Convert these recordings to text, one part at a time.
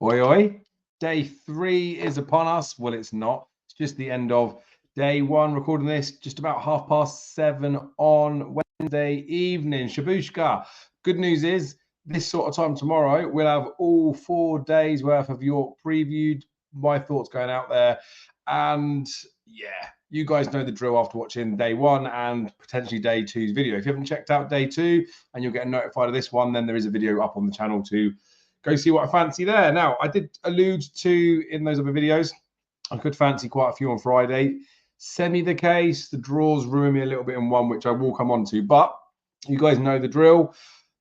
Oi, oi. Day 3 is upon us. Well, it's not. It's just the end of day 1. Recording this just about 7:30 on Wednesday evening. Shabushka. Good news is, this sort of time tomorrow, we'll have all 4 days worth of York previewed. My thoughts going out there. And yeah, you guys know the drill after watching day 1 and potentially day 2's video. If you haven't checked out day 2 and you're getting notified of this one, then there is a video up on the channel to go see what I fancy there. Now, I did allude to in those other videos, I could fancy quite a few on Friday. Semi the case. The draws ruin me a little bit in one, which I will come on to. But you guys know the drill.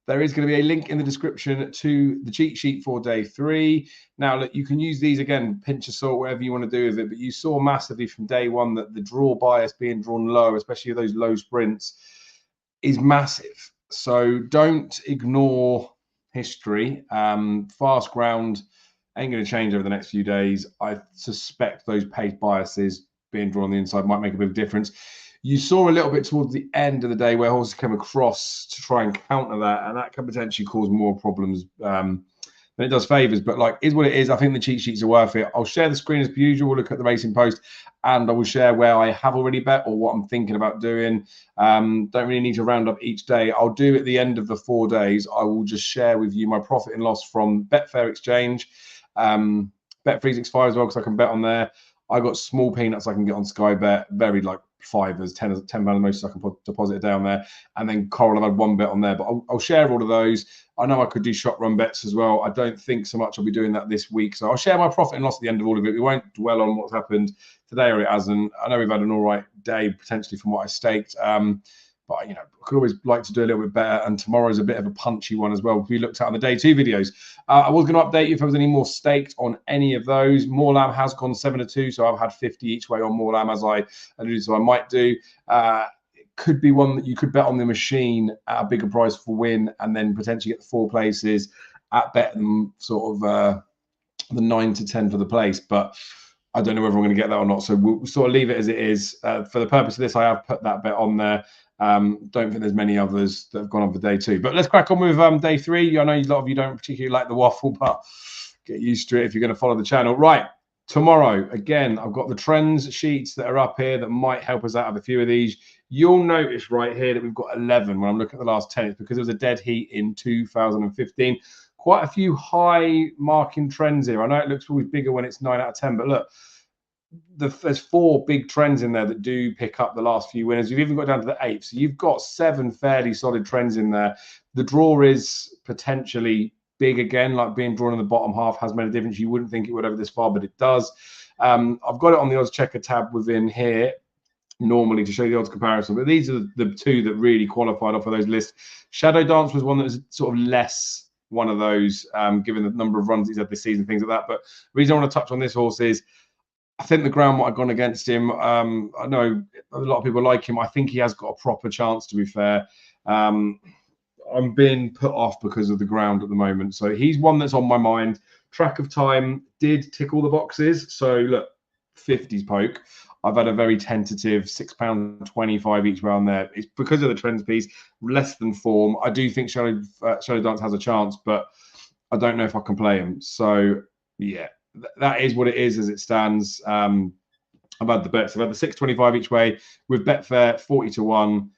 There is going to be a link in the description to the cheat sheet for day 3. Now, look, you can use these again, pinch of salt, whatever you want to do with it. But you saw massively from day 1 that the draw bias being drawn low, especially those low sprints, is massive. So don't ignore history. Fast ground ain't going to change over the next few days. I suspect those pace biases being drawn on the inside might make a bit of difference. You saw a little bit towards the end of the day where horses came across to try and counter that, and that can potentially cause more problems than it does favours. But like, is what it is. I think the cheat sheets are worth it. I'll share the screen as per usual. We'll look at the Racing Post, and I will share where I have already bet or what I'm thinking about doing. Don't really need to round up each day. I'll do at the end of the 4 days. I will just share with you my profit and loss from Betfair Exchange, Bet365 as well, because I can bet on there. I got small peanuts I can get on Sky Bet, very like fivers, £10 the most I can put deposit it down there. And then Coral, I've had 1 bet on there, but I'll share all of those. I know I could do shot run bets as well. I don't think so much I'll be doing that this week. So I'll share my profit and loss at the end of all of it. We won't dwell on what's happened today or it hasn't. I know we've had an all right day potentially from what I staked. But, you know, I could always like to do a little bit better. And tomorrow's a bit of a punchy one as well. We looked at on the day 2 videos. I was going to update you if there was any more staked on any of those. Moorlam has gone 7-2. So I've had 50 each way on Moorlam, as I alluded to. I might do. It could be one that you could bet on the machine at a bigger price for win and then potentially get the 4 places at bet them sort of the 9 to 10 for the place. But I don't know whether I'm going to get that or not. So we'll sort of leave it as it is. For the purpose of this, I have put that bet on there. Don't think there's many others that have gone on for day 2. But let's crack on with day 3. I know a lot of you don't particularly like the waffle, but get used to it if you're going to follow the channel. Right, tomorrow, again, I've got the trends sheets that are up here that might help us out of a few of these. You'll notice right here that we've got 11 when I'm looking at the last 10. It's because it was a dead heat in 2015. Quite a few high marking trends here. I know it looks always bigger when it's 9 out of 10, but look, there's 4 big trends in there that do pick up the last few winners. You've even got down to the 8th. So you've got 7 fairly solid trends in there. The draw is potentially big again, like being drawn in the bottom half has made a difference. You wouldn't think it would over this far, but it does. I've got it on the odds checker tab within here normally to show you the odds comparison, but these are the 2 that really qualified off of those lists. Shadow Dance was one that was sort of less one of those, given the number of runs he's had this season, things like that. But the reason I want to touch on this horse is I think the ground might have gone against him. I know a lot of people like him. I think he has got a proper chance, to be fair. I'm being put off because of the ground at the moment. So he's one that's on my mind. Track of Time did tick all the boxes. So look, 50s poke. I've had a very tentative £6.25 each way on there. It's because of the trends piece, less than form. I do think Shadow Dance has a chance, but I don't know if I can play him. So yeah, that is what it is as it stands. I've had the bets. I've had the £6.25 each way with Betfair 40 to 1.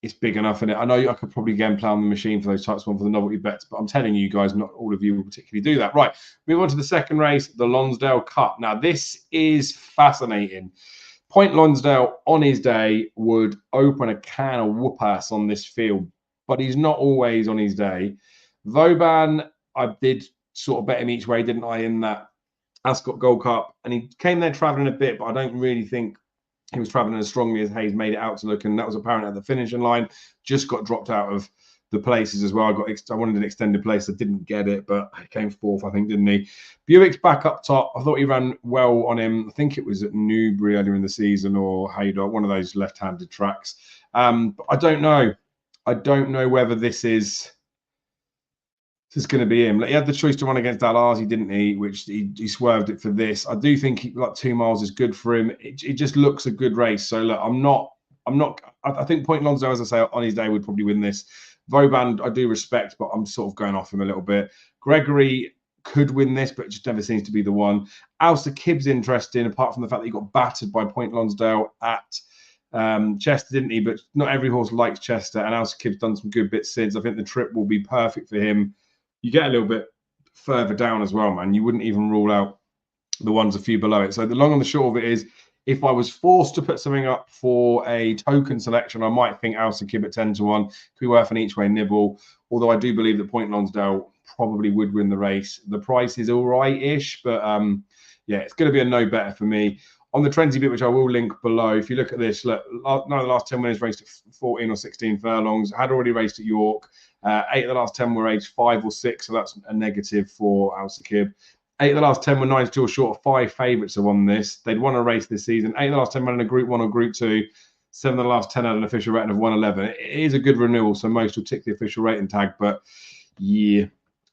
It's big enough in it. I know I could probably again play on the machine for those types of one for the novelty bets, but I'm telling you guys, not all of you will particularly do that. Right, move on to the second race, the Lonsdale Cup. Now this is fascinating. Point Lonsdale on his day would open a can of whoop-ass on this field, but he's not always on his day. Vauban, I did sort of bet him each way, didn't I, in that Ascot Gold Cup, and he came there travelling a bit, but I don't really think he was travelling as strongly as Hayes made it out to look, and that was apparent at the finishing line. Just got dropped out of the places as well. I wanted an extended place. I didn't get it, but he came 4th, I think, didn't he? Buick's back up top. I thought he ran well on him. I think it was at Newbury earlier in the season or Haydock, one of those left-handed tracks. But I don't know. I don't know whether this is going to be him. Like, he had the choice to run against Dallas, didn't he? Which he swerved it for this. I do think like 2 miles is good for him. It just looks a good race. So look, I'm not. I think Point Lonsdale, as I say, on his day would probably win this. Vauban, I do respect, but I'm sort of going off him a little bit. Gregory could win this, but it just never seems to be the one. Alsa Kibb's interesting, apart from the fact that he got battered by Point Lonsdale at Chester, didn't he? But not every horse likes Chester, and Alsa Kibb's done some good bits since. I think the trip will be perfect for him. You get a little bit further down as well, man. You wouldn't even rule out the ones a few below it. So the long and the short of it is, if I was forced to put something up for a token selection, I might think Alsa Kibb at 10-1 could be worth an each way nibble. Although I do believe that Point Lonsdale probably would win the race. The price is all right-ish, but yeah, it's going to be a no better for me. On the Trendy bit, which I will link below, if you look at this, look, none of the last 10 winners raced at 14 or 16 furlongs, had already raced at York. 8 of the last 10 were aged 5 or 6, so that's a negative for Alsa Kibb. 8 of the last 10 were 9 or short. 5 favourites have won this. They'd won a race this season. 8 of the last 10 ran in a Group 1 or Group 2. 7 of the last 10 had an official rating of 111. It is a good renewal, so most will tick the official rating tag. But yeah,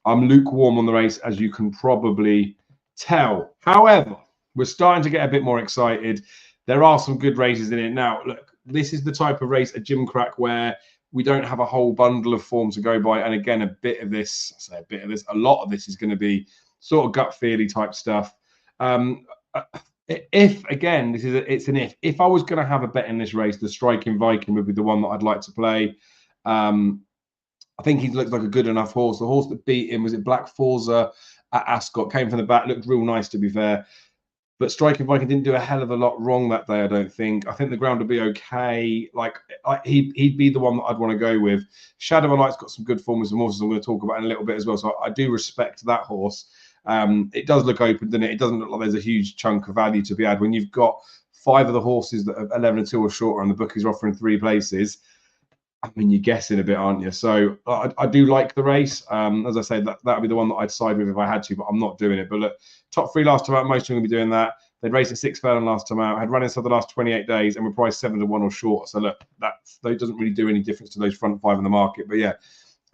I'm lukewarm on the race, as you can probably tell. However, we're starting to get a bit more excited. There are some good races in it. Now, look, this is the type of race at Gimcrack where we don't have a whole bundle of form to go by. And again, a lot of this is going to be sort of gut feely type stuff. If again, it's an if I was going to have a bet in this race, the Striking Viking would be the one that I'd like to play. I think he looks like a good enough horse. The horse that beat him, was it Black Forza at Ascot, came from the back, looked real nice, to be fair. But Striking Viking didn't do a hell of a lot wrong that day, I don't think. I think the ground would be okay. Like, he'd be the one that I'd want to go with. Shadow of Light's got some good form with some horses I'm going to talk about in a little bit as well. So I do respect that horse. It does look open, doesn't it? It doesn't look like there's a huge chunk of value to be had when you've got 5 of the horses that are 11-2 or shorter, and the bookies are offering 3 places. I mean, you're guessing a bit, aren't you? So I do like the race. As I say, that would be the one that I'd side with if I had to, but I'm not doing it. But look, top 3 last time out, most of them will be doing that. They'd raced at 6 furlong last time out, had run inside the last 28 days, and were priced 7-1 or short. So look, that doesn't really do any difference to those front 5 in the market. But yeah,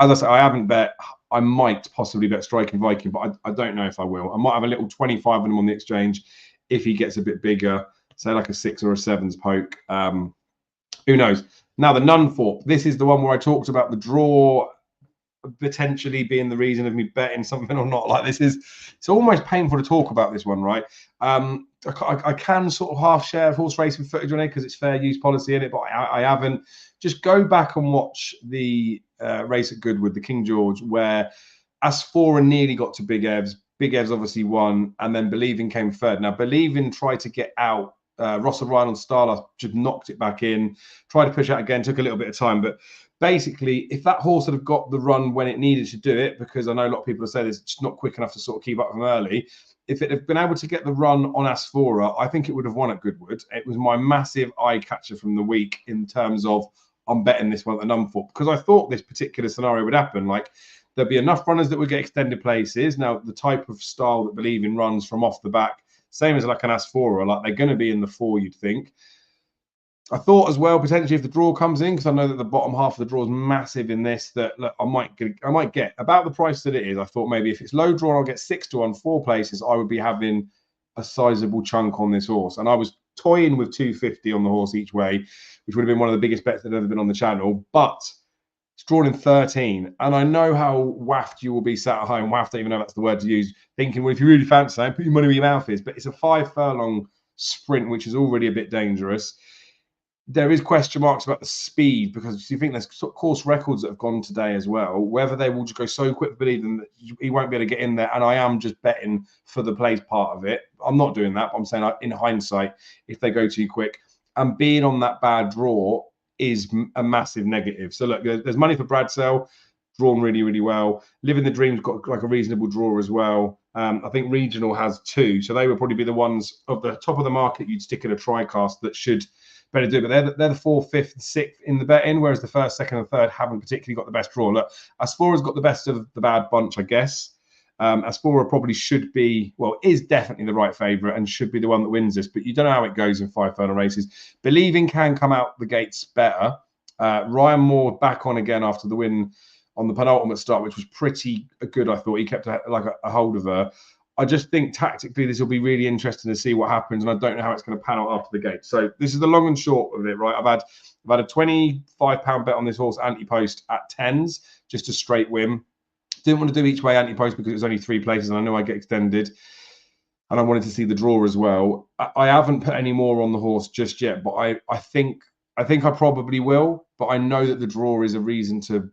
as I say, I haven't bet. I might possibly bet Striking Viking, but I don't know if I will. I might have a little 25 in him on the exchange if he gets a bit bigger, say like a 6 or a 7s poke. Who knows? Now, the Nunthorpe. This is the one where I talked about the draw potentially being the reason of me betting something or not. Like, it's almost painful to talk about this one, right? I can sort of half share horse racing footage on it because it's fair use policy in it, but I haven't. Just go back and watch the race at Goodwood, the King George, where Asphora nearly got to Big Evs. Big Evs obviously won, and then Believing came third. Now, Believing tried to get out. Ross Ryan on Starlight just knocked it back in, tried to push out again, took a little bit of time. But basically, if that horse had got the run when it needed to do it, because I know a lot of people have said it's just not quick enough to sort of keep up from early, if it had been able to get the run on Asphora, I think it would have won at Goodwood. It was my massive eye catcher from the week in terms of I'm betting this one at the Nunthorpe, because I thought this particular scenario would happen. Like, there'd be enough runners that would get extended places. Now, the type of style that Believing runs from off the back, same as like an Asphora, like they're going to be in the 4, you'd think. I thought as well, potentially if the draw comes in, because I know that the bottom half of the draw is massive in this, that look, I might get about the price that it is. I thought maybe if it's low draw and I'll get 6-1, 4 places, I would be having a sizable chunk on this horse. And I was toying with 250 on the horse each way, which would have been one of the biggest bets that had ever been on the channel. But it's drawn in 13. And I know how waffed you will be sat at home. Waffed, I don't even know if that's the word to use. Thinking, well, if you really fancy it, put your money where your mouth is. But it's a 5 furlong sprint, which is already a bit dangerous. There is question marks about the speed, because you think there's course records that have gone today as well. Whether they will just go so quick, believing that he won't be able to get in there. And I am just betting for the plays part of it. I'm not doing that. But I'm saying in hindsight, if they go too quick, and being on that bad draw is a massive negative. So look, there's money for Bradsell, drawn really, really well. Living the Dream's got like a reasonable draw as well. I think Regional has 2, so they would probably be the ones of the top of the market you'd stick in a TriCast that should better do it. But they're the 4th, 5th, 6th in the betting, whereas the 1st, 2nd, and 3rd haven't particularly got the best draw. Look, Asphora's got the best of the bad bunch, I guess. Asphora probably should be, well, is definitely the right favourite and should be the one that wins this, but you don't know how it goes in 5 furlong races. Believing can come out the gates better. Ryan Moore back on again after the win on the penultimate start, which was pretty good, I thought. He kept a hold of her. I just think tactically this will be really interesting to see what happens, and I don't know how it's going to pan out after the gate. So this is the long and short of it, right? I've had a £25 bet on this horse, anti-post at 10s, just a straight win. Didn't want to do each way anti-post because it was only 3 places, and I know I get extended. And I wanted to see the draw as well. I haven't put any more on the horse just yet, but I think I probably will. But I know that the draw is a reason to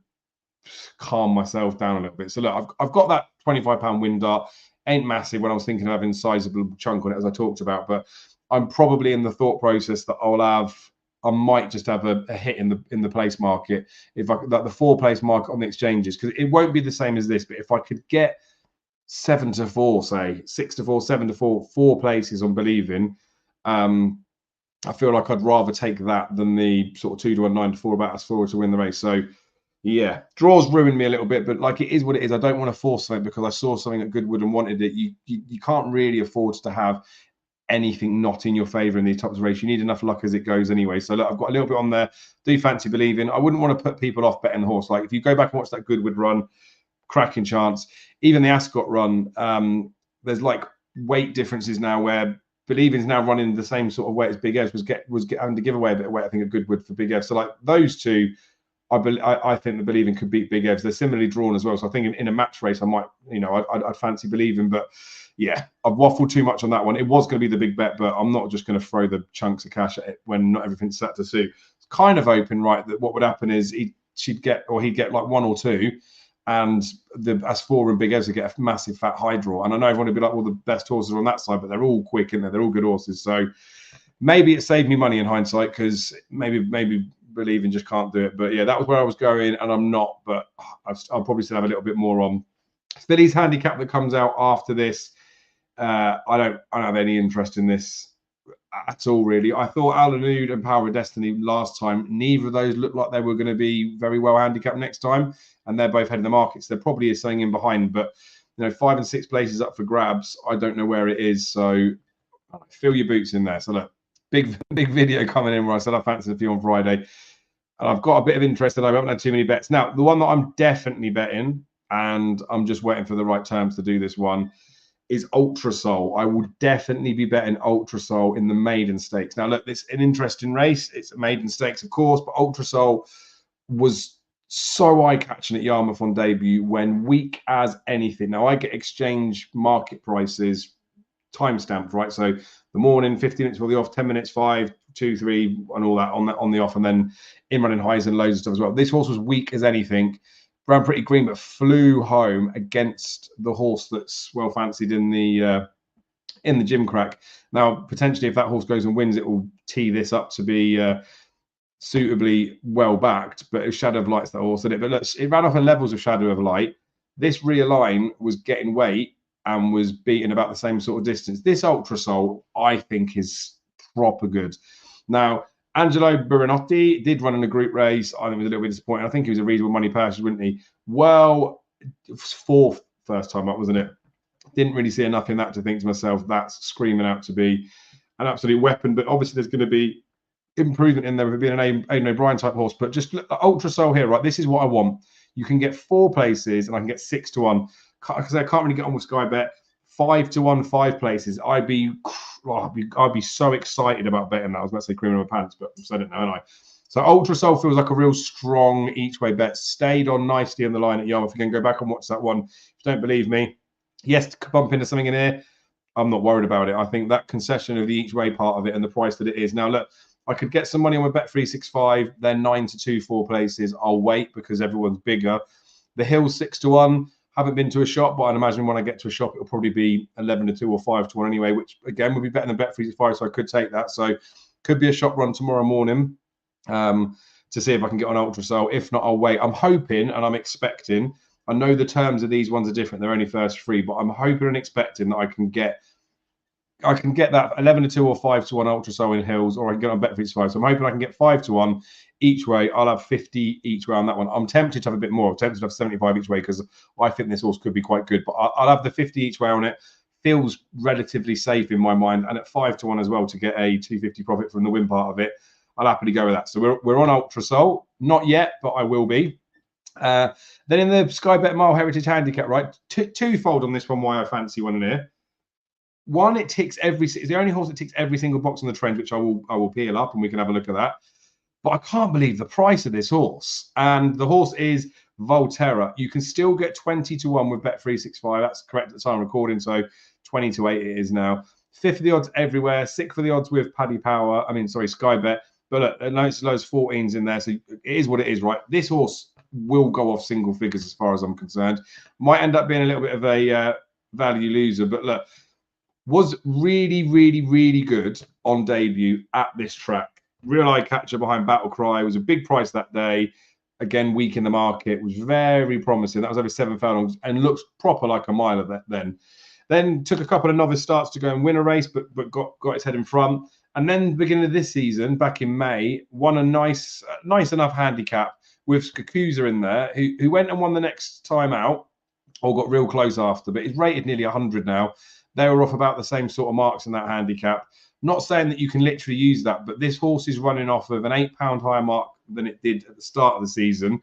calm myself down a little bit. So look, I've got that £25 win dart. Ain't massive when I was thinking of having a sizable chunk on it, as I talked about. But I'm probably in the thought process that I might just have a hit in the place market, if I like the 4 place market on the exchanges, because it won't be the same as this. But if I could get 7 to 4, say 6 to 4, 7 to 4, 4 places on believing, I feel like I'd rather take that than the sort of 2 to 1, 9 to 4 about us forward to win the race. So yeah, draws ruined me a little bit, but like, it is what it is. I don't want to force something because I saw something at Goodwood and wanted it. You can't really afford to have anything not in your favour in these types of races. You need enough luck as it goes anyway. So look, I've got a little bit on there. Do fancy believing. I wouldn't want to put people off betting the horse. Like, if you go back and watch that Goodwood run, cracking chance. Even the Ascot run, there's like weight differences now where Believing's now running the same sort of weight as Big Ev's was having to give away a bit of weight, I think, at Goodwood for Big Ev. So like those two, I think the Believing could beat Big Ev's. They're similarly drawn as well. So I think in a match race, I might, I'd fancy Believing. But yeah, I've waffled too much on that one. It was going to be the big bet, but I'm not just going to throw the chunks of cash at it when not everything's set to suit. It's kind of open, right? That what would happen is he'd get like 1 or 2. And the S4 and Big Evs would get a massive fat high draw. And I know everyone would be like, well, the best horses are on that side, but they're all quick in there. They're all good horses. So maybe it saved me money in hindsight, because maybe Believing just can't do it. But yeah, that was where I was going, and I'm not. But I'll probably still have a little bit more on Fillies handicap that comes out after this. I don't have any interest in this at all, really. I thought Alanude and Power of Destiny last time, neither of those looked like they were going to be very well handicapped next time, and they're both heading the markets. There probably is something in behind, but 5 and 6 places up for grabs. I don't know where it is, so fill your boots in there. So look, big video coming in where I said I fancied a few on Friday, and I've got a bit of interest, and I haven't had too many bets. Now, the one that I'm definitely betting, and I'm just waiting for the right terms to do this one, is Ultra Soul. I will definitely be betting Ultra Soul in the Maiden Stakes. Now, look, it's an interesting race. It's a Maiden Stakes, of course, but Ultra Soul was so eye-catching at Yarmouth on debut, when weak as anything. Now, I get exchange market prices time-stamped, right? So the morning, 15 minutes for the off, 10 minutes, 5, 2, 3, and all that on the off, and then in running highs and lows and stuff as well. This horse was weak as anything. Ran pretty green, but flew home against the horse that's well fancied in the Gimcrack. Now, potentially, if that horse goes and wins, it will tee this up to be suitably well backed. But it was Shadow of Light's that horse in it. But look, it ran off in levels of Shadow of Light. This Realign was getting weight and was beating about the same sort of distance. This Ultra Soul, I think, is proper good. Now, Angelo Buranotti did run in a group race. I think it was a little bit disappointing. I think he was a reasonable money purchase, wouldn't he? Well, it was 4th first time up, wasn't it? Didn't really see enough in that to think to myself, that's screaming out to be an absolute weapon. But obviously, there's going to be improvement in there with being an Aidan O'Brien type horse. But just look, Ultra Soul here, right? This is what I want. You can get 4 places, and I can get 6 to 1. Because I can't really get on with Sky Bet. 5 to 1, 5 places. I'd be so excited about betting that. I was about to say cream in my pants, but I said it now, haven't I? So Ultra Soul feels like a real strong each way bet. Stayed on nicely on the line at Yarmouth. If you can go back and watch that one, if you don't believe me, yes, bump into something in here. I'm not worried about it. I think that concession of the each way part of it and the price that it is. Now, look, I could get some money on my Bet365. They're 9 to 2, 4 places. I'll wait because everyone's bigger. The Hills 6 to 1. Haven't been to a shop, but I'd imagine when I get to a shop, it'll probably be 11 to 2 or 5 to 1 anyway, which again would be better than Bet365, so I could take that. So could be a shop run tomorrow morning to see if I can get on Ultra Soul. If not, I'll wait. I'm hoping and I'm expecting. I know the terms of these ones are different. They're only first 3, but I'm hoping and expecting that I can get that 11 to 2 or 5 to 1 Ultra Soul in Hills, or I can get on Bet365. So I'm hoping I can get 5 to 1 each way. I'll have 50 each way on that one. I'm tempted to have a bit more. I'm tempted to have 75 each way because I think this horse could be quite good. But I'll have the 50 each way on it. Feels relatively safe in my mind. And at 5 to 1 as well to get a 250 profit from the win part of it, I'll happily go with that. So we're on Ultra Soul. Not yet, but I will be. Then in the Sky Bet Mile Heritage Handicap, right? Twofold on this one, why I fancy one in here. One, it's the only horse that ticks every single box on the trend, which I will peel up and we can have a look at that. But I can't believe the price of this horse. And the horse is Volterra. You can still get 20 to 1 with Bet365. That's correct at the time of recording. So 20 to 8 it is now. Fifth of the odds everywhere. Sixth for the odds with Sky Bet. But look, I noticed those 14s in there. So it is what it is, right? This horse will go off single figures as far as I'm concerned. Might end up being a little bit of a value loser. But look, was really, really, really good on debut at this track. Real eye catcher behind Battle Cry. Was a big price that day. Again, weak in the market. Was very promising. That was over 7 furlongs and looks proper like a mile of that then. Then took a couple of novice starts to go and win a race, but got its head in front. And then beginning of this season, back in May, won a nice enough handicap with Skakusa in there, who went and won the next time out, or got real close after, but he's rated nearly 100 now. They were off about the same sort of marks in that handicap. Not saying that you can literally use that, but this horse is running off of an £8 higher mark than it did at the start of the season.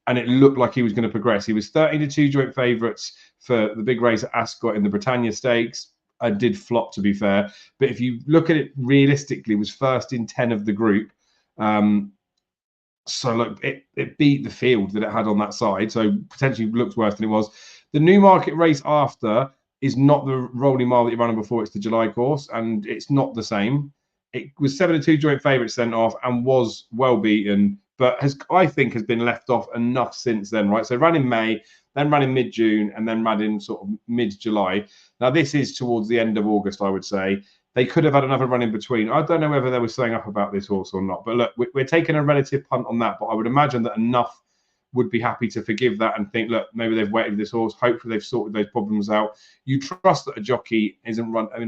And it looked like he was going to progress. He was 13 to 2 joint favourites for the big race at Ascot in the Britannia Stakes. I did flop, to be fair. But if you look at it realistically, was first in 10 of the group. So look, it beat the field that it had on that side. So potentially looked worse than it was. The Newmarket race after is not the rolling mile that you're running before. It's the July course, and it's not the same. It was 7 to 2 joint favourites sent off and was well beaten, but I think has been left off enough since then, right? So ran in May, then ran in mid-June, and then ran in sort of mid-July. Now, this is towards the end of August, I would say. They could have had another run in between. I don't know whether they were saying up about this horse or not, but look, we're taking a relative punt on that, but I would imagine that enough would be happy to forgive that and think, look, maybe they've waited this horse. Hopefully they've sorted those problems out. You trust that a jockey a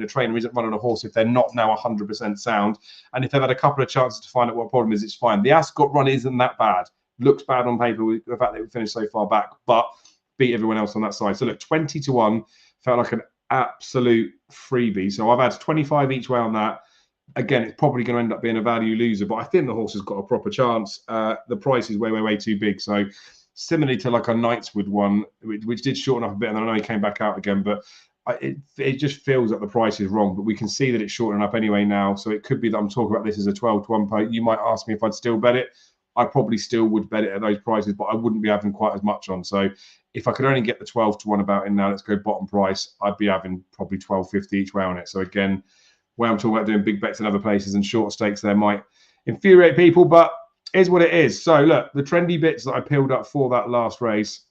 trainer isn't running a horse if they're not now 100% sound. And if they've had a couple of chances to find out what problem is, it's fine. The Ascot run isn't that bad. Looks bad on paper with the fact that it finished so far back, but beat everyone else on that side. So look, 20 to 1 felt like an absolute freebie. So I've had 25 each way on that. Again, it's probably going to end up being a value loser, but I think the horse has got a proper chance. The price is way, way, way too big. So similarly to like a Knightswood one, which did shorten up a bit, and I know he came back out again, but it just feels like the price is wrong. But we can see that it's shortening up anyway now. So it could be that I'm talking about this as a 12 to 1 po. You might ask me if I'd still bet it. I probably still would bet it at those prices, but I wouldn't be having quite as much on. So if I could only get the 12 to 1 about in now, let's go bottom price, I'd be having probably 12.50 each way on it. So again, where I'm talking about doing big bets in other places and short stakes there might infuriate people, but it is what it is. So look, the trendy bits that I peeled up for that last race,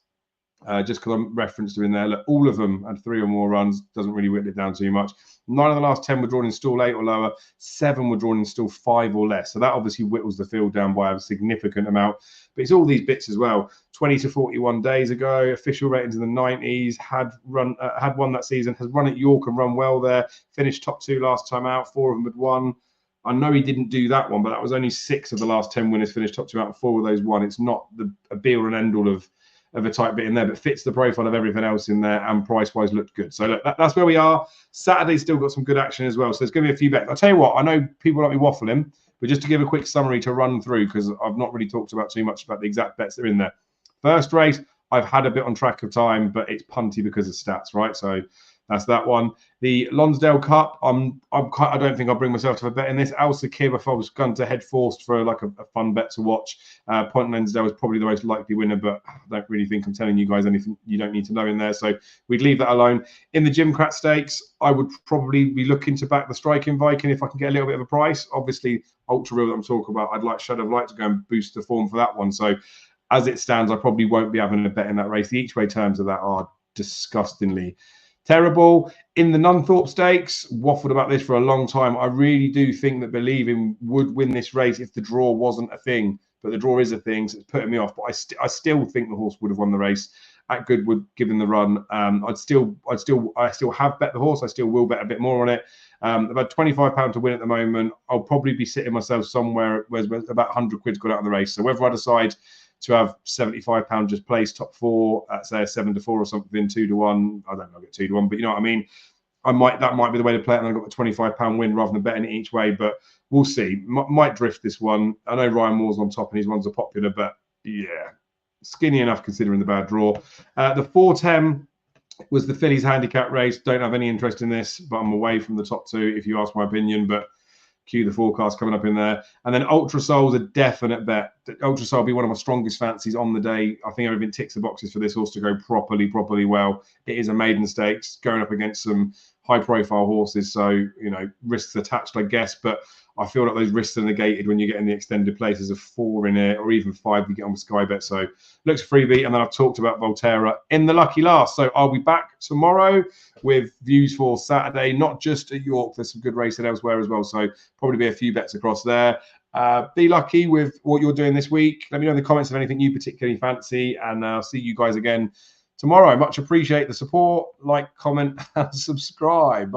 just because I'm referenced to in there, look, all of them had 3 or more runs, doesn't really whittle it down too much. 9 of the last 10 were drawn in stall 8 or lower, 7 were drawn in stall 5 or less. So that obviously whittles the field down by a significant amount. But it's all these bits as well. 20 to 41 days ago, official ratings in the 90s, had won that season, has run at York and run well there, finished top 2 last time out, 4 of them had won. I know he didn't do that one, but that was only 6 of the last 10 winners finished top 2 out and 4 of those won. It's not a be-all and end-all of a type bit in there, but fits the profile of everything else in there and price-wise looked good. So look, that's where we are. Saturday's still got some good action as well. So there's going to be a few bets. I'll tell you what, I know people like me waffling, but just to give a quick summary to run through, because I've not really talked about too much about the exact bets that are in there. First race, I've had a bit on track of time, but it's punty because of stats, right? So that's that one. The Lonsdale Cup, I don't think I'll bring myself to a bet in this. Alsa Kib, if I was going to head forced for like a fun bet to watch, Point Lonsdale is probably the most likely winner, but I don't really think I'm telling you guys anything you don't need to know in there. So we'd leave that alone. In the Gimcrack Stakes, I would probably be looking to back the Striking Viking if I can get a little bit of a price. Obviously, Ultra Real that I'm talking about, I'd like Shadow of Light to go and boost the form for that one. So as it stands, I probably won't be having a bet in that race. The each way terms of that are disgustingly terrible. In the Nunthorpe Stakes, waffled about this for a long time. I really do think that Believing would win this race if the draw wasn't a thing. But the draw is a thing, so it's putting me off. But I still think the horse would have won the race at Goodwood, given the run. I still have bet the horse. I still will bet a bit more on it. About £25 to win at the moment. I'll probably be sitting myself somewhere where about 100 quid's got out of the race. So whether I decide to have £75 just place top 4 at say a 7 to 4 or something, 2 to 1. I don't know, get 2 to 1, but you know what I mean. That might be the way to play it, and I got the £25 win rather than betting it each way. But we'll see. Might drift this one. I know Ryan Moore's on top, and his ones are popular, but yeah, skinny enough considering the bad draw. The 410 was the Fillies handicap race. Don't have any interest in this, but I'm away from the top 2 if you ask my opinion. But Cue the forecast coming up in there. And then Ultra Soul's a definite bet. Ultra Soul will be one of my strongest fancies on the day. I think everything ticks the boxes for this horse to go properly well. It is a maiden stakes going up against some high-profile horses, so, you know, risks attached, I guess. But I feel like those risks are negated when you get in the extended places of 4 in it, or even 5 you get on with Sky Bet. So looks a freebie. And then I've talked about Volterra in the lucky last. So I'll be back tomorrow with views for Saturday, not just at York. There's some good racing elsewhere as well. So probably be a few bets across there. Be lucky with what you're doing this week. Let me know in the comments of anything you particularly fancy. And I'll see you guys again tomorrow. Much appreciate the support. Like, comment, and subscribe.